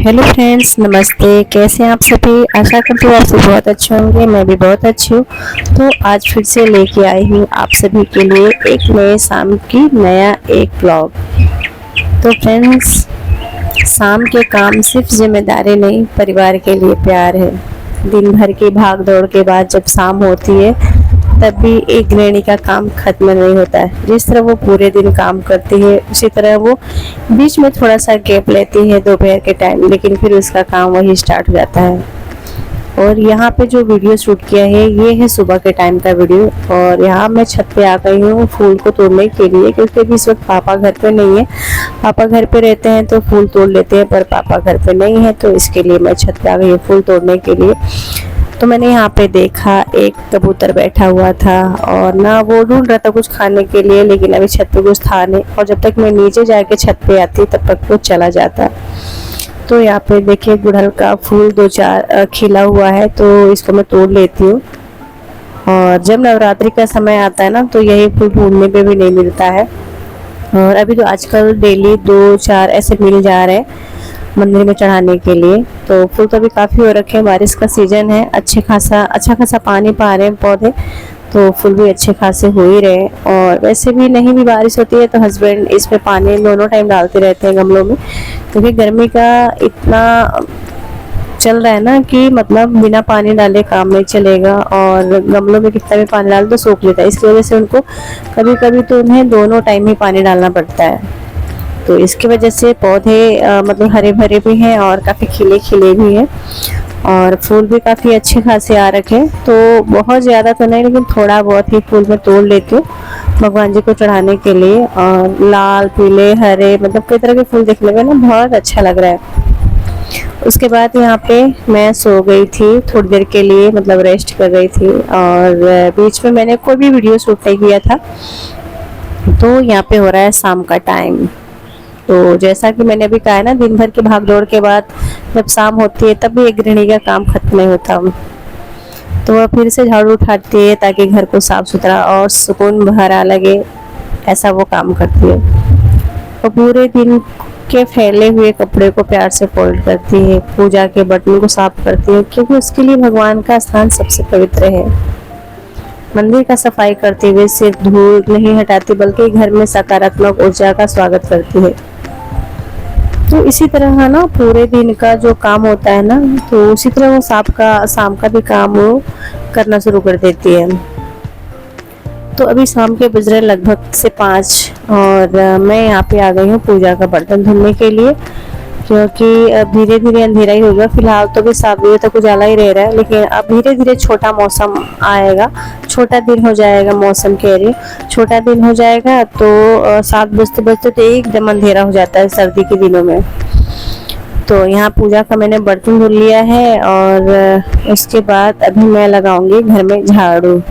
Hello friends, नमस्ते। कैसे हैं आप सभी? आशा करती हूँ आप सब बहुत अच्छे होंगे। मैं भी बहुत अच्छी हूँ। तो आज फिर से लेके आई हूँ आप सभी के लिए एक नए शाम की नया एक ब्लॉग। तो फ्रेंड्स, शाम के काम सिर्फ जिम्मेदारी नहीं, परिवार के लिए प्यार है। दिन भर की भाग दौड़ के बाद जब शाम होती है तब भी एक गृहिणी का काम खत्म नहीं होता है। जिस तरह वो पूरे दिन काम करती है उसी तरह वो बीच में थोड़ा सा गैप लेती है दोपहर के टाइम, लेकिन फिर उसका काम वही स्टार्ट हो जाता है। और यहाँ पे जो वीडियो शूट किया है ये है सुबह के टाइम का वीडियो। और यहाँ मैं छत पे आ गई हूँ फूल को तोड़ने के लिए, क्योंकि अभी इस वक्त पापा घर पे नहीं है। पापा घर पे रहते हैं तो फूल तोड़ लेते हैं, पर पापा घर पे नहीं है तो इसके लिए मैं छत पे आ गई हूँ फूल तोड़ने के लिए। तो मैंने यहाँ पे देखा एक कबूतर बैठा हुआ था और ना वो ढूंढ रहा था कुछ खाने के लिए, लेकिन अभी छत पे कुछ था नहीं। और जब तक मैं नीचे जाके छत पे आती तब तक वो चला जाता। तो यहाँ पे देखिए गुड़हल का फूल दो चार खिला हुआ है, तो इसको मैं तोड़ लेती हूँ। और जब नवरात्रि का समय आता है ना तो यही फूल ढूंढने पे भी नहीं मिलता है। और अभी तो आजकल डेली दो चार ऐसे मिल जा रहे हैं मंदिर में चढ़ाने के लिए। तो फूल तो अभी काफ़ी हो रखे हैं, बारिश का सीजन है, अच्छा खासा पानी पा रहे हैं पौधे, तो फूल भी अच्छे खासे हो ही रहे हैं। और वैसे भी नहीं भी बारिश होती है तो हस्बैंड इसमें पानी दोनों टाइम डालते रहते हैं गमलों में, क्योंकि गर्मी का इतना चल रहा है ना कि मतलब बिना पानी डाले काम नहीं चलेगा। और गमलों में कितना भी पानी डाल तो सूख लेता है, इसकी वजह से उनको कभी कभी तो उन्हें दोनों टाइम ही पानी डालना पड़ता है। तो इसकी वजह से पौधे मतलब हरे भरे भी हैं और काफ़ी खिले खिले भी हैं। और फूल भी काफ़ी अच्छे खासे आ रखे हैं, तो बहुत ज़्यादा तो नहीं लेकिन थोड़ा बहुत ही फूल मैं तोड़ लेती हूँ भगवान जी को चढ़ाने के लिए। और लाल पीले हरे मतलब कई तरह के फूल देखने में ना बहुत अच्छा लग रहा है। उसके बाद यहाँ पे मैं सो गई थी थोड़ी देर के लिए, मतलब रेस्ट कर रही थी। और बीच में मैंने कोई भी वीडियो शूट नहीं किया था। तो यहाँ पे हो रहा है शाम का टाइम। तो जैसा कि मैंने अभी कहा है ना, दिन भर की भाग दौड़ के बाद जब शाम होती है तब भी एक गृहिणी का काम खत्म नहीं होता। तो वह फिर से झाड़ू उठाती है ताकि घर को साफ सुथरा और सुकून भरा लगे, ऐसा वो काम करती है। और पूरे दिन के फैले हुए कपड़े को प्यार से फोल्ड करती है, पूजा के बर्तन को साफ करती है, क्योंकि उसके लिए भगवान का स्थान सबसे पवित्र है। मंदिर का सफाई करते हुए सिर्फ धूल नहीं हटाती बल्कि घर में सकारात्मक ऊर्जा का स्वागत करती है। तो इसी तरह है ना पूरे दिन का जो काम होता है ना, तो उसी तरह वो शाम का भी काम वो करना शुरू कर देती है। तो अभी शाम के बज रहे लगभग से 5 और मैं यहाँ पे आ गई हूँ पूजा का बर्तन धुलने के लिए, क्योंकि अब धीरे धीरे अंधेरा ही होगा। फिलहाल तो भी 7 बजे तक उजाला ही रह रहा है, लेकिन अब धीरे धीरे छोटा मौसम आएगा, छोटा दिन हो जाएगा। मौसम कह रही हूँ छोटा दिन हो जाएगा तो 7 बजते बजते तो एकदम अंधेरा हो जाता है सर्दी के दिनों में। तो यहाँ पूजा का मैंने बर्तन धुल लिया है और उसके बाद अभी मैं लगाऊंगी घर में झाड़ू।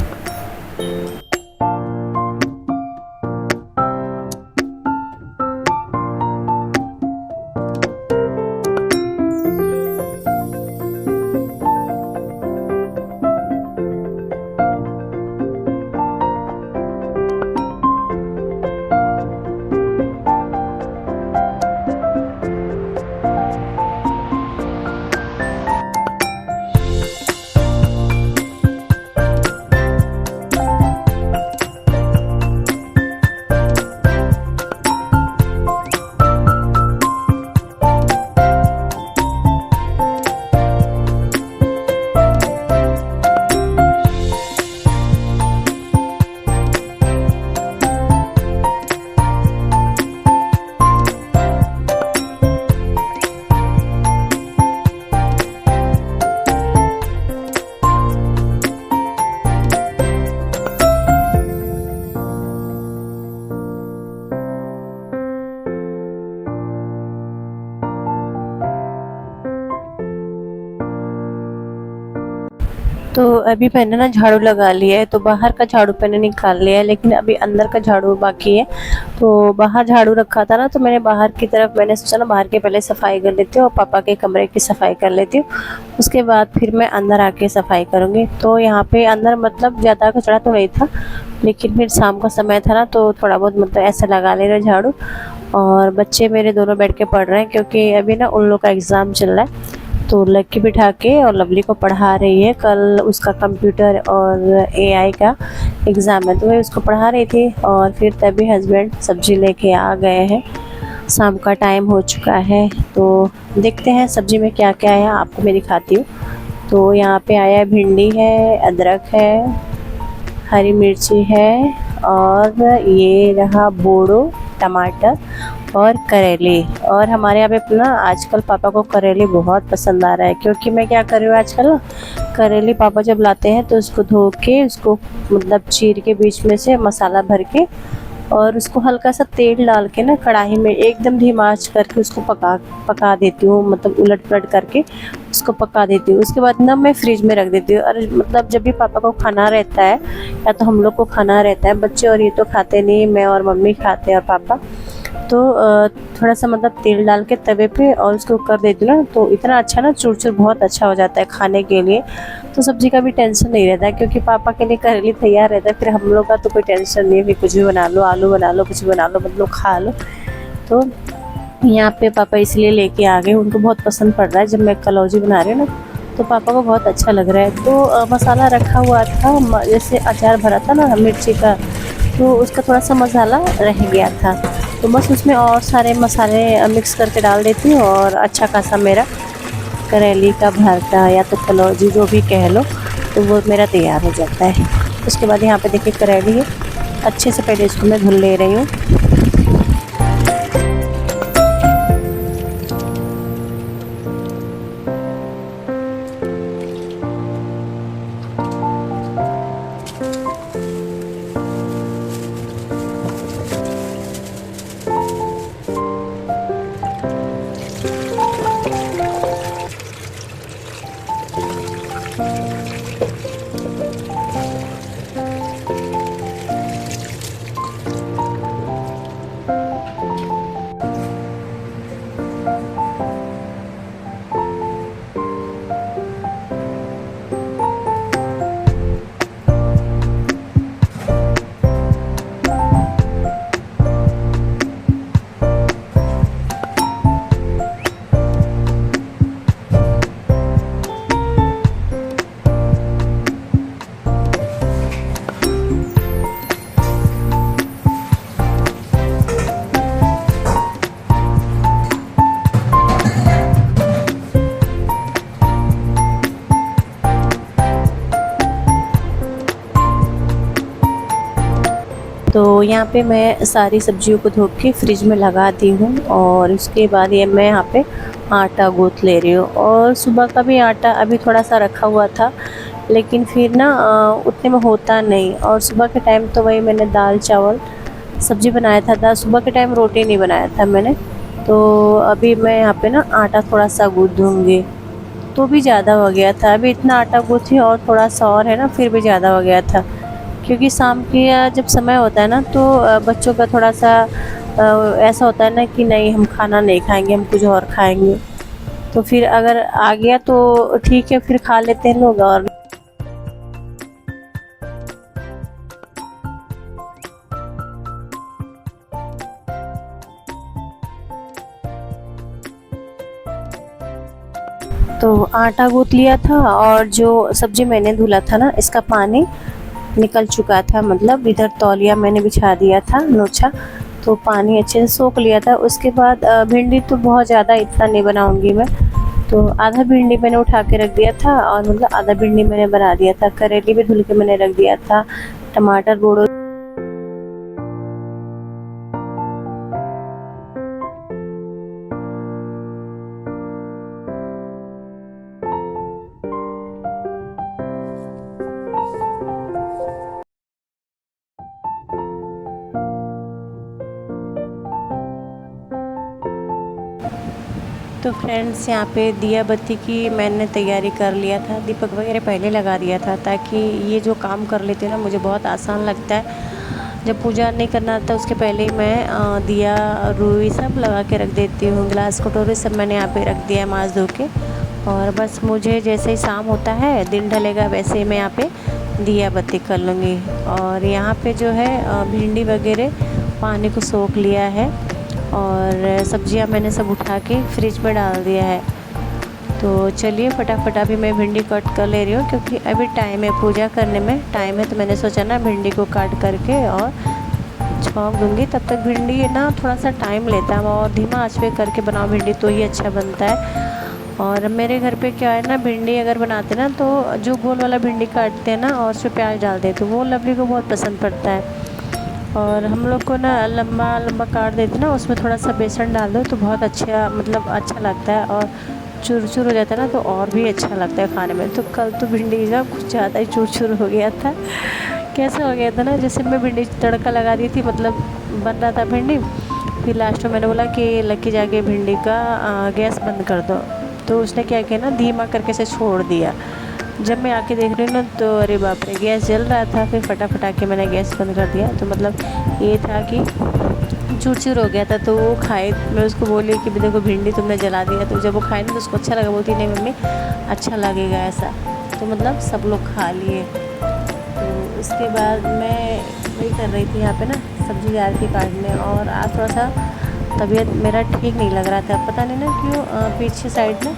तो अभी मैंने ना झाड़ू लगा लिया है, तो बाहर का झाड़ू मैंने निकाल लिया है, लेकिन अभी अंदर का झाड़ू बाकी है। तो बाहर झाड़ू रखा था ना, तो मैंने बाहर की तरफ मैंने सोचा ना बाहर के पहले सफाई कर लेती हूँ और पापा के कमरे की सफाई कर लेती हूँ, उसके बाद फिर मैं अंदर आके सफाई करूँगी। तो यहाँ पे अंदर मतलब ज़्यादा कचरा तो नहीं था, लेकिन फिर शाम का समय था ना तो थोड़ा बहुत मतलब ऐसा लगा ले रहा झाड़ू। और बच्चे मेरे दोनों बैठ के पढ़ रहे हैं क्योंकि अभी ना उन लोग का एग्ज़ाम चल रहा है। तो लक्की बिठा के और लवली को पढ़ा रही है, कल उसका कंप्यूटर और एआई का एग्ज़ाम है तो वही उसको पढ़ा रही थी। और फिर तभी हस्बैंड सब्ज़ी लेके आ गए हैं, शाम का टाइम हो चुका है। तो देखते हैं सब्ज़ी में क्या क्या है, आपको मैं दिखाती हूँ। तो यहाँ पे आया भिंडी है, अदरक है, हरी मिर्ची है, और ये रहा बोड़ो, टमाटर और करेले। और हमारे यहाँ पे ना आजकल पापा को करेले बहुत पसंद आ रहा है, क्योंकि मैं क्या कर रही हूँ आजकल ना, करेले पापा जब लाते हैं तो उसको धो के उसको मतलब चीर के बीच में से मसाला भर के और उसको हल्का सा तेल डाल के ना कढ़ाई में एकदम धीमा आंच करके उसको पका देती हूँ, मतलब उलट पलट करके उसको पका देती हूँ। उसके बाद ना मैं फ्रिज में रख देती हूँ। और मतलब जब भी पापा को खाना रहता है या तो हम लोग को खाना रहता है, बच्चे और ये तो खाते नहीं, मैं और मम्मी खाते हैं और पापा, तो थोड़ा सा मतलब तेल डाल के तवे पे और उसको कर देती हूँ ना, तो इतना अच्छा ना चूर बहुत अच्छा हो जाता है खाने के लिए। तो सब्ज़ी का भी टेंशन नहीं रहता है, क्योंकि पापा के लिए करेली तैयार रहता है, फिर हम लोग का तो कोई टेंशन नहीं है, फिर कुछ भी बना लो, आलू बना लो, कुछ भी बना लो, मतलब खा लो। तो यहाँ पे पापा इसलिए लेके आ गए, उनको बहुत पसंद पड़ रहा है। जब मैं कलौजी बना रही हूँ ना तो पापा को बहुत अच्छा लग रहा है। तो मसाला रखा हुआ था, जैसे अचार भरा था ना मिर्ची का, तो उसका थोड़ा सा मसाला रह गया था, तो बस उसमें और सारे मसाले मिक्स करके डाल देती हूँ और अच्छा खासा मेरा करेली का भरता या तो कलौजी जो भी कह लो, तो वो मेरा तैयार हो जाता है। उसके बाद यहाँ पे देखिए करेली है, अच्छे से पहले इसको मैं धुल ले रही हूँ। तो यहाँ पे मैं सारी सब्जियों को धो के फ्रिज में लगा दी हूँ। और उसके बाद ये मैं यहाँ पे आटा गूँथ ले रही हूँ। और सुबह का भी आटा अभी थोड़ा सा रखा हुआ था, लेकिन फिर ना उतने में होता नहीं। और सुबह के टाइम तो वही मैंने दाल चावल सब्ज़ी बनाया था, सुबह के टाइम रोटी नहीं बनाया था मैंने। तो अभी मैं यहाँ पे ना आटा थोड़ा सा गूँथ दूँगी, तो भी ज़्यादा हो गया था। अभी इतना आटा गूँथी और थोड़ा सा और है ना, फिर भी ज़्यादा हो गया था। क्योंकि शाम की जब समय होता है ना, तो बच्चों का थोड़ा सा ऐसा होता है ना कि नहीं हम खाना नहीं खाएंगे, हम कुछ और खाएंगे। तो फिर अगर आ गया तो ठीक है, फिर खा लेते हैं लोग। और तो आटा गूँथ लिया था, और जो सब्ज़ी मैंने धुला था ना, इसका पानी निकल चुका था। मतलब इधर तौलिया मैंने बिछा दिया था नोछा, तो पानी अच्छे से सोख लिया था। उसके बाद भिंडी तो बहुत ज़्यादा इतना नहीं बनाऊंगी मैं, तो आधा भिंडी मैंने उठा के रख दिया था, और मतलब आधा भिंडी मैंने बना दिया था। करेली भी धुल के मैंने रख दिया था, टमाटर बोड़ो। तो फ्रेंड्स यहाँ पे दिया बत्ती की मैंने तैयारी कर लिया था, दीपक वगैरह पहले लगा दिया था, ताकि ये जो काम कर लेते ना मुझे बहुत आसान लगता है। जब पूजा नहीं करना था उसके पहले ही मैं दिया रुई सब लगा के रख देती हूँ। गिलास कटोरे सब मैंने यहाँ पे रख दिया माँज धो के। और बस मुझे जैसे ही शाम होता है, दिन ढलेगा, वैसे ही मैं यहाँ पे दिया बत्ती कर लूँगी। और यहाँ पे जो है भिंडी वगैरह पानी को सोख लिया है, और सब्जियां मैंने सब उठा के फ्रिज में डाल दिया है। तो चलिए फटाफट अभी मैं भिंडी कट कर ले रही हूँ, क्योंकि अभी टाइम है, पूजा करने में टाइम है। तो मैंने सोचा ना भिंडी को काट करके और छौंक दूँगी। तब तक भिंडी ना थोड़ा सा टाइम लेता है, और धीमा आँच पे करके बनाओ भिंडी तो ही अच्छा बनता है। और मेरे घर पे क्या है ना, भिंडी अगर बनाते ना तो जो गोल वाला भिंडी काटते हैं ना और उसमें प्याज डालते हैं, तो वो लवली को बहुत पसंद पड़ता है। और हम लोग को ना लंबा लंबा काट देते ना, उसमें थोड़ा सा बेसन डाल दो तो बहुत अच्छा, मतलब अच्छा लगता है, और चूर चूर हो जाता है ना, तो और भी अच्छा लगता है खाने में। तो कल तो भिंडी का कुछ ज़्यादा ही चूर चूर हो गया था। कैसा हो गया था ना, जैसे मैं भिंडी तड़का लगा दी थी, मतलब बन रहा था भिंडी। फिर लास्ट में मैंने बोला कि लक्की जाके भिंडी का गैस बंद कर दो। तो उसने क्या किया ना, धीमा करके से छोड़ दिया। जब मैं आके देख रही हूँ ना, तो अरे बाप रे, गैस जल रहा था। फिर फटाफट आके मैंने गैस बंद कर दिया। तो मतलब ये था कि चूर चूर हो गया था। तो वो खाए, मैं उसको बोली कि देखो भिंडी तुमने जला दिया। तो जब वो खाए ना तो उसको अच्छा लगा, बोलती नहीं मम्मी अच्छा लगेगा ऐसा। तो मतलब सब लोग खा लिए। तो उसके बाद मैं वही कर रही थी यहाँ पे ना, सब्ज़ी जा रही थी काटने। और आज थोड़ा सा तबीयत मेरा ठीक नहीं लग रहा था, पता नहीं ना क्यों। पीछे साइड ना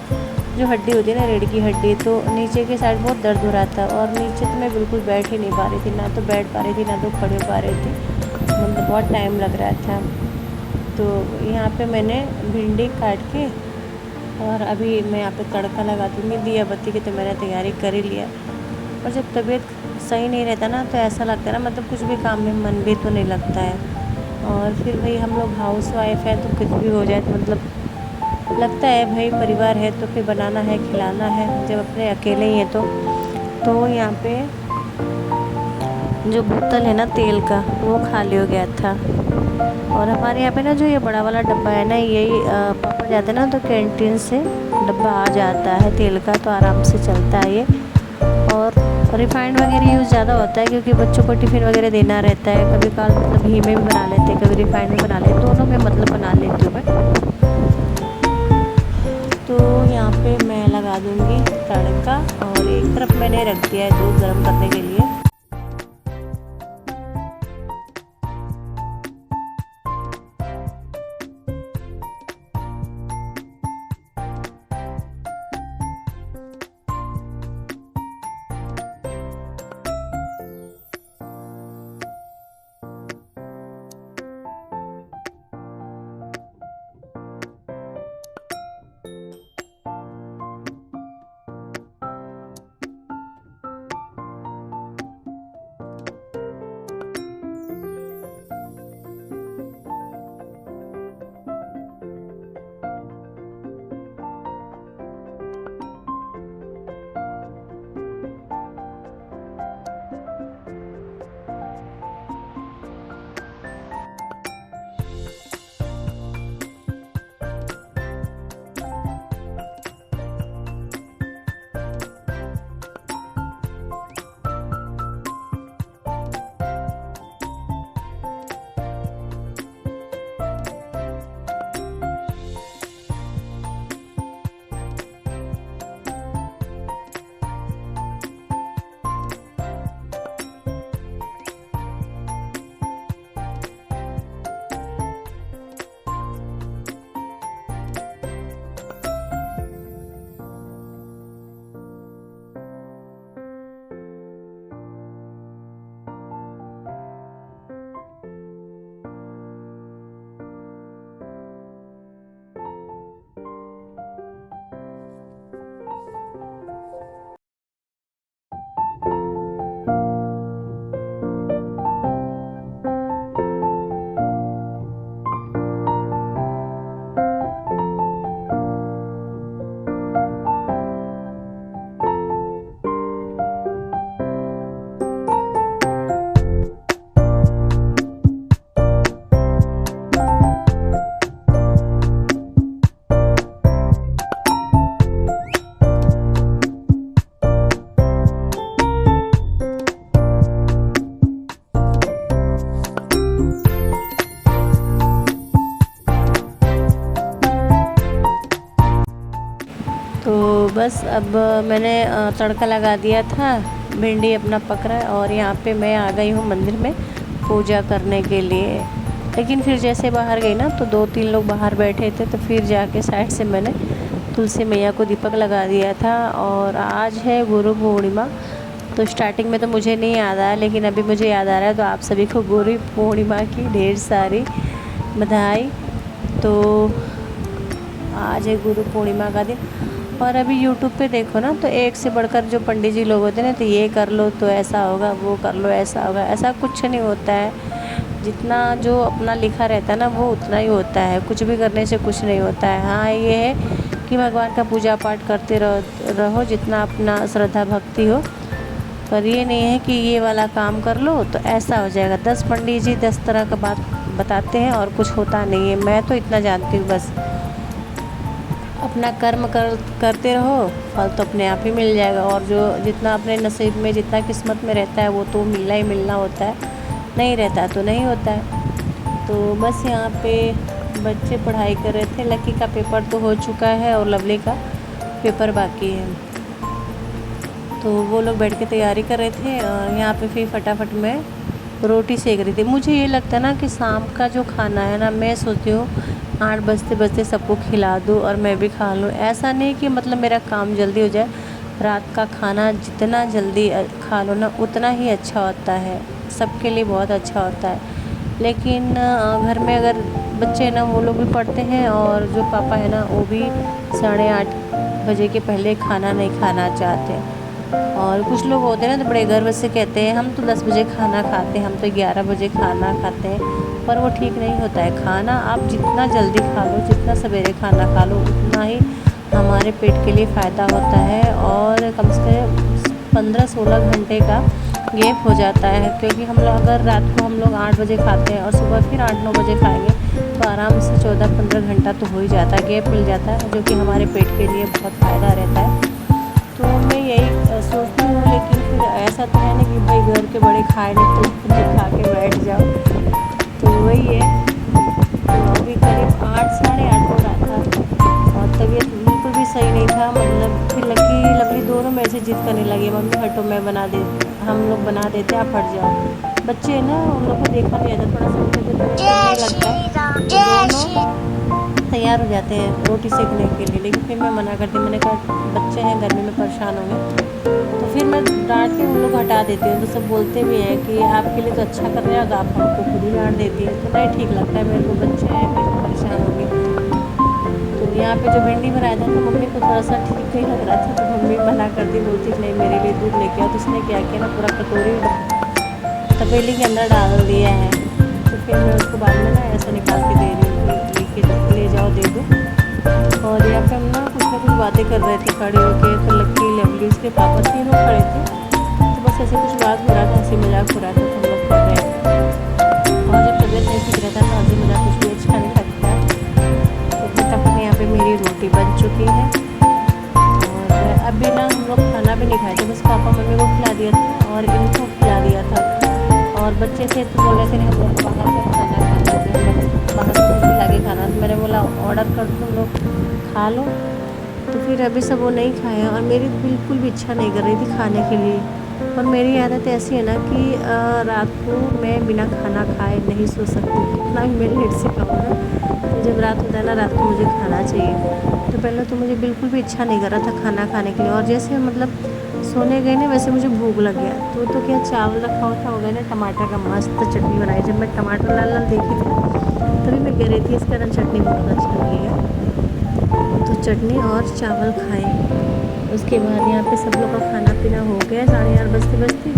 जो हड्डी होती है ना, रीढ़ की हड्डी, तो नीचे की साइड बहुत दर्द हो रहा था। और नीचे तो मैं बिल्कुल बैठ ही नहीं पा रही थी, ना तो बैठ पा रही थी ना तो खड़े हो पा रही थी, मतलब बहुत टाइम लग रहा था। तो यहाँ पे मैंने भिंडी काट के और अभी मैं यहाँ पे तड़का लगा दूँगी। दिया बत्ती की तो मैंने तैयारी कर ही लिया। और जब तबीयत सही नहीं रहता ना, तो ऐसा लगता है ना, मतलब कुछ भी काम में मन भी तो नहीं लगता है। और फिर भाई हम लोग हाउस वाइफ है, तो कुछ भी हो जाए तो मतलब लगता है भाई परिवार है तो फिर बनाना है, खिलाना है। जब अपने अकेले ही हैं तो यहाँ पे जो बोतल है ना तेल का, वो खाली हो गया था। और हमारे यहाँ पे ना जो ये बड़ा वाला डब्बा है ना, यही पापा जाते हैं ना तो कैंटीन से डब्बा आ जाता है तेल का, तो आराम से चलता है ये। और रिफाइंड वगैरह यूज़ ज़्यादा होता है, क्योंकि बच्चों को टिफ़िन वगैरह देना रहता है। कभी काल मतलब घी में भी बना लेते हैं, कभी रिफाइंड में बना लेते हैं, दोनों में मतलब बना लेती हूँ मैं। तो यहाँ पे मैं लगा दूँगी तड़का, और एक तरफ मैंने रख दिया है दूध गर्म करने के लिए। तो बस अब मैंने तड़का लगा दिया था, भिंडी अपना पक रहा है। और यहाँ पे मैं आ गई हूँ मंदिर में पूजा करने के लिए। लेकिन फिर जैसे बाहर गई ना तो 2-3 लोग बाहर बैठे थे, तो फिर जाके साइड से मैंने तुलसी मैया को दीपक लगा दिया था। और आज है गुरु पूर्णिमा। तो स्टार्टिंग में तो मुझे नहीं याद आया, लेकिन अभी मुझे याद आ रहा है। तो आप सभी को गुरु पूर्णिमा की ढेर सारी बधाई। तो आज है गुरु पूर्णिमा का दिन। और अभी यूट्यूब पे देखो ना तो एक से बढ़कर जो पंडित जी लोग होते हैं ना, तो ये कर लो तो ऐसा होगा, वो कर लो ऐसा होगा। ऐसा कुछ नहीं होता है। जितना जो अपना लिखा रहता है ना वो उतना ही होता है। कुछ भी करने से कुछ नहीं होता है। हाँ ये है कि भगवान का पूजा पाठ करते रहो जितना अपना श्रद्धा भक्ति हो। पर ये नहीं है कि ये वाला काम कर लो तो ऐसा हो जाएगा। 10 पंडित जी 10 तरह का बात बताते हैं और कुछ होता नहीं है। मैं तो इतना जानती हूँ, बस अपना कर्म करते रहो, फल तो अपने आप ही मिल जाएगा। और जो जितना अपने नसीब में, जितना किस्मत में रहता है वो तो मिलना ही मिलना होता है, नहीं रहता तो नहीं होता है। तो बस यहाँ पे बच्चे पढ़ाई कर रहे थे। लकी का पेपर तो हो चुका है और लवली का पेपर बाकी है। तो वो लोग बैठ के तैयारी कर रहे थे और यहाँ पे फिर फटाफट मैं रोटी सेक रही थी। मुझे ये लगता है ना कि शाम का जो खाना है ना, मैं सोचती हूँ 8 बजते बजते सबको खिला दूँ और मैं भी खा लूँ। ऐसा नहीं कि मतलब मेरा काम जल्दी हो जाए। रात का खाना जितना जल्दी खा लो ना उतना ही अच्छा होता है, सबके लिए बहुत अच्छा होता है। लेकिन घर में अगर बच्चे ना वो लोग भी पढ़ते हैं और जो पापा है ना वो भी 8:30 बजे के पहले खाना नहीं खाना चाहते। और कुछ लोग होते हैं ना तो बड़े गर्व से कहते हैं हम तो 10 बजे खाना खाते हैं, हम तो 11 बजे खाना खाते हैं। पर वो ठीक नहीं होता है। खाना आप जितना जल्दी खा लो, जितना सवेरे खाना खा लो उतना ही हमारे पेट के लिए फ़ायदा होता है। और कम से कम 15-16 घंटे का गैप हो जाता है। क्योंकि हम लोग अगर रात को हम लोग 8 बजे खाते हैं और सुबह फिर 8-9 बजे खाएंगे तो आराम से 14-15 घंटा तो हो ही जाता है, गैप मिल जाता है, जो कि हमारे पेट के लिए बहुत फ़ायदा रहता है। तो मैं यही सोचती हूँ। लेकिन फिर ऐसा तो है ना कि भाई घर के बड़े खाए नहीं तो खुद ही खा के बैठ जाओ। तो वही है। तो अभी करीब 8 8:30 हो रहा था और तबीयत बिल्कुल भी सही नहीं था। मतलब फिर लकी लवली दोनों मेरे से जिद करने लगे, मम्मी हटो मैं बना दे, हम लोग बना देते आप हट जाओ। बच्चे ना उन लोग को देखा नहीं जाता, थोड़ा सा उनके तो लगता है। दोनों तैयार हो जाते हैं रोटी सेकने के लिए। लेकिन फिर मैं मना करती, मैंने कहा बच्चे हैं गर्मी में परेशान होंगे। तो फिर मैं डांट के उन लोग हटा देती हूँ। तो सब बोलते भी हैं कि आपके लिए तो अच्छा कर रहे हैं, आप हमको खुद ही डांट देती है। तो नहीं ठीक लगता है मेरे को, बच्चे हैं फिर परेशान होंगे। तो यहाँ पे जो भिंडी बनाया था तो मम्मी को थोड़ा सा ठीक नहीं लग रहा था, तो मम्मी मना कर दी, बोलती नहीं मेरे लिए दूध लेके आओ। तो उसने क्या किया ना, पूरा कटोरी तपेली के अंदर डाल दिया है। तो फिर मैं उसको बाद में ना ऐसा निकाल के दे रही हूँ कि ले जाओ दे दो। और यहाँ पे हम ना कुछ बातें कर रहे थे खड़े होके। तो लकी लवली उसके पापा तीनों खड़े थे। तो बस ऐसे कुछ बात हो रहा था, हंसी मजाक हो रहा था, तो हम लोग कर रहे थे। और जब तबीयत नहीं ठीक रहता तो हंसी मजाक कुछ भी अच्छा नहीं लगता है। तो फटाफट यहाँ पे मेरी रोटी बन चुकी है। और अभी ना हम लोग खाना भी नहीं खाए थे, बस पापा मम्मी को खिला दिया था और इनको खिला दिया था। और बच्चे थे तो बोल रहे थे नहीं हम लोग बाहर से खाना खाना, बाहर से कुछ भी लाके खाना। तो मैंने बोला ऑर्डर कर दो, तुम लोग खा लो। तो फिर अभी सब वो नहीं खाया और मेरी बिल्कुल भी इच्छा नहीं कर रही थी खाने के लिए। और मेरी आदत ऐसी है ना कि रात को मैं बिना खाना खाए नहीं सो सकती, कितना भी मैं लेट से खाऊँ ना। तो जब रात होता है ना, रात को मुझे खाना चाहिए। तो पहले तो मुझे बिल्कुल भी इच्छा नहीं कर रहा था खाना खाने के लिए। और जैसे मतलब सोने गए ना वैसे मुझे भूख लग गया। तो क्या चावल रखा हुआ था, हो गया ना टमाटर का मस्त चटनी बनाई। जब मैं टमाटर लाल लाल देखी थी तभी मैं कह रही थी इसके कारण चटनी बहुत अच्छा लगेगा। तो चटनी और चावल खाए। उसके बाद यहाँ पे सब लोग का खाना पीना हो गया 8:30 बजते बजते।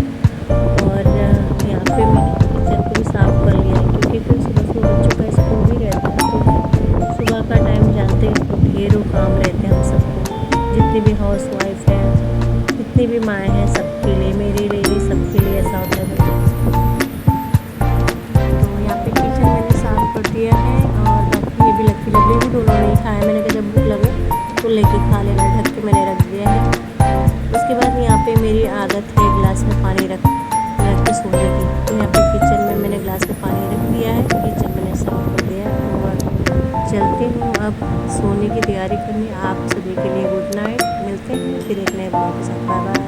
और यहाँ पे मैंने किचन को भी साफ़ कर लिया है, क्योंकि फिर सुबह सुबह बच्चों का स्कूल भी रहता है। तो सुबह का टाइम जानते हैं तो ढेरों काम रहते हैं हम सबको, जितनी भी हाउस वाइफ है, जितनी भी माएँ हैं, सबके लिए, मेरे लिए, सबके लिए ऐसा होता है। तो यहाँ पे किचन मैंने साफ़ कर दिया है। और बाकी ये भी लकी लवली भी दोनों नहीं खाया। मैंने कहा जब भूख लगे तो लेके खा लेना, ढक के मैंने रख दिया है। उसके बाद यहाँ पे मेरी आदत है गिलास में पानी रख के सोने की। तो यहाँ पे किचन में मैंने गिलास में पानी रख दिया है, किचन मैंने साफ़ कर दिया है। और चलती हूँ अब सोने की तैयारी करनी। आप सभी के लिए गुड नाइट, मिलते हैं फिर एक नए ब्लॉग के साथ। Bye bye.